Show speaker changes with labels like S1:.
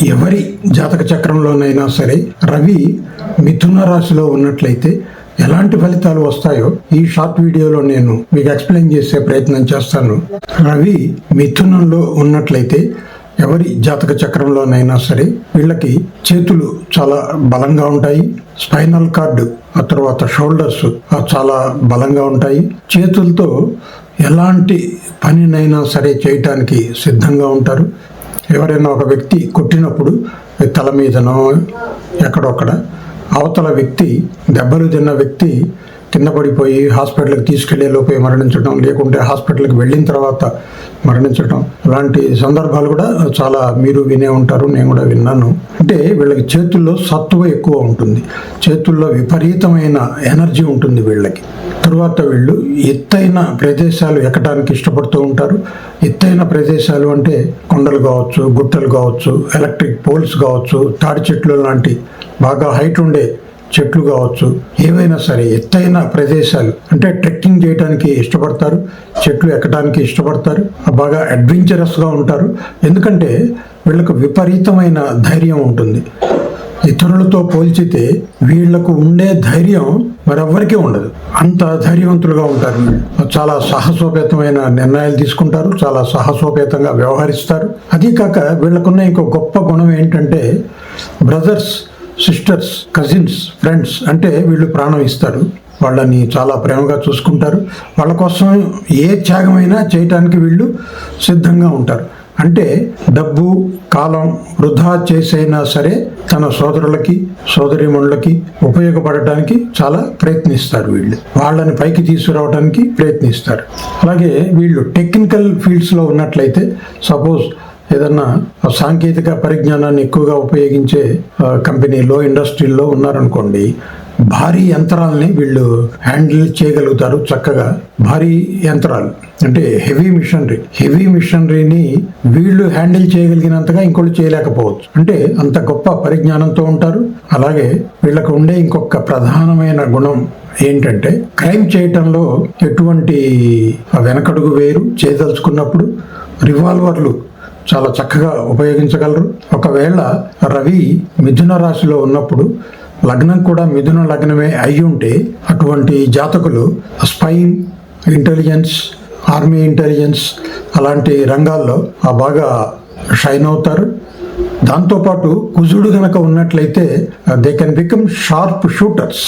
S1: ఎవరి జాతక చక్రంలోనైనా సరే రవి మిథున రాశిలో ఉన్నట్లయితే ఎలాంటి ఫలితాలు వస్తాయో ఈ షార్ట్ వీడియోలో నేను మీకు ఎక్స్ప్లెయిన్ చేసే ప్రయత్నం చేస్తాను. రవి మిథునంలో ఉన్నట్లయితే ఎవరి జాతక చక్రంలోనైనా సరే వీళ్ళకి చేతులు చాలా బలంగా ఉంటాయి. స్పైనల్ కార్డు, ఆ తర్వాత షోల్డర్స్ చాలా బలంగా ఉంటాయి. చేతులతో ఎలాంటి పనినైనా సరే చేయటానికి సిద్ధంగా ఉంటారు. ఎవరైనా ఒక వ్యక్తి కొట్టినప్పుడు తల మీదనో ఎక్కడొక్కడ అవతల వ్యక్తి, దెబ్బలు తిన్న వ్యక్తి కింద పడిపోయి హాస్పిటల్కి తీసుకెళ్లే లోపే మరణించడం, లేకుంటే హాస్పిటల్కి వెళ్ళిన తర్వాత మరణించడం, అలాంటి సందర్భాలు కూడా చాలా మీరు వినే ఉంటారు, నేను కూడా విన్నాను. అంటే వీళ్ళకి చేతుల్లో సత్తువ ఎక్కువ ఉంటుంది, చేతుల్లో విపరీతమైన ఎనర్జీ ఉంటుంది వీళ్ళకి. తరువాత వీళ్ళు ఎత్తైన ప్రదేశాలు ఎక్కడానికి ఇష్టపడుతూ ఉంటారు. ఎత్తైన ప్రదేశాలు అంటే కొండలు కావచ్చు, గుట్టలు కావచ్చు, ఎలక్ట్రిక్ పోల్స్ కావచ్చు, తాడి చెట్లు లాంటి బాగా హైట్ ఉండే చెట్లు కావచ్చు, ఏవైనా సరే ఎత్తైన ప్రదేశాలు అంటే ట్రెక్కింగ్ చేయడానికి ఇష్టపడతారు, చెట్లు ఎక్కడానికి ఇష్టపడతారు, బాగా అడ్వెంచరస్గా ఉంటారు. ఎందుకంటే వీళ్ళకు విపరీతమైన ధైర్యం ఉంటుంది. ఇతరులతో పోల్చితే వీళ్లకు ఉండే ధైర్యం మరెవ్వరికీ ఉండదు. అంత ధైర్యవంతులుగా ఉంటారు వీళ్ళు. చాలా సాహసోపేతమైన నిర్ణయాలు తీసుకుంటారు, చాలా సాహసోపేతంగా వ్యవహరిస్తారు. అదీ కాక వీళ్ళకున్న ఇంకో గొప్ప గుణం ఏంటంటే బ్రదర్స్, సిస్టర్స్, కజిన్స్, ఫ్రెండ్స్ అంటే వీళ్ళు ప్రాణం ఇస్తారు. వాళ్ళని చాలా ప్రేమగా చూసుకుంటారు. వాళ్ళ కోసం ఏ త్యాగమైనా చేయటానికి వీళ్ళు సిద్ధంగా ఉంటారు. అంటే డబ్బు, కాలం వృధా చేసైనా సరే తన సోదరులకి, సోదరీమణులకి ఉపయోగపడటానికి చాలా ప్రయత్నిస్తారు. వీళ్ళు వాళ్ళని పైకి తీసుకురావడానికి ప్రయత్నిస్తారు. అలాగే వీళ్ళు టెక్నికల్ ఫీల్డ్స్లో ఉన్నట్లయితే, సపోజ్ ఏదన్నా సాంకేతిక పరిజ్ఞానాన్ని ఎక్కువగా ఉపయోగించే కంపెనీలో, ఇండస్ట్రీల్లో ఉన్నారనుకోండి, భారీ యంత్రాలని వీళ్ళు హ్యాండిల్ చేయగలుగుతారు చక్కగా. భారీ యంత్రాలు అంటే హెవీ మిషనరీని వీళ్ళు హ్యాండిల్ చేయగలిగినంతగా ఇంకోళ్ళు చేయలేకపోవచ్చు. అంటే అంత గొప్ప పరిజ్ఞానంతో ఉంటారు. అలాగే వీళ్ళకు ఉండే ఇంకొక ప్రధానమైన గుణం ఏంటంటే క్రైమ్ చేయటంలో ఎటువంటి వెనకడుగు వేరు. చేయదలుచుకున్నప్పుడు రివాల్వర్లు చాలా చక్కగా ఉపయోగించగలరు. ఒకవేళ రవి మిథున రాశిలో ఉన్నప్పుడు లగ్నం కూడా మిథున లగ్నమే అయి ఉంటే అటువంటి జాతకులు స్పైన్, ఇంటెలిజెన్స్, ఆర్మీ ఇంటెలిజెన్స్ అలాంటి రంగాల్లో బాగా షైన్ అవుతారు. దాంతోపాటు కుజుడు గనక ఉన్నట్లయితే they can become sharp shooters.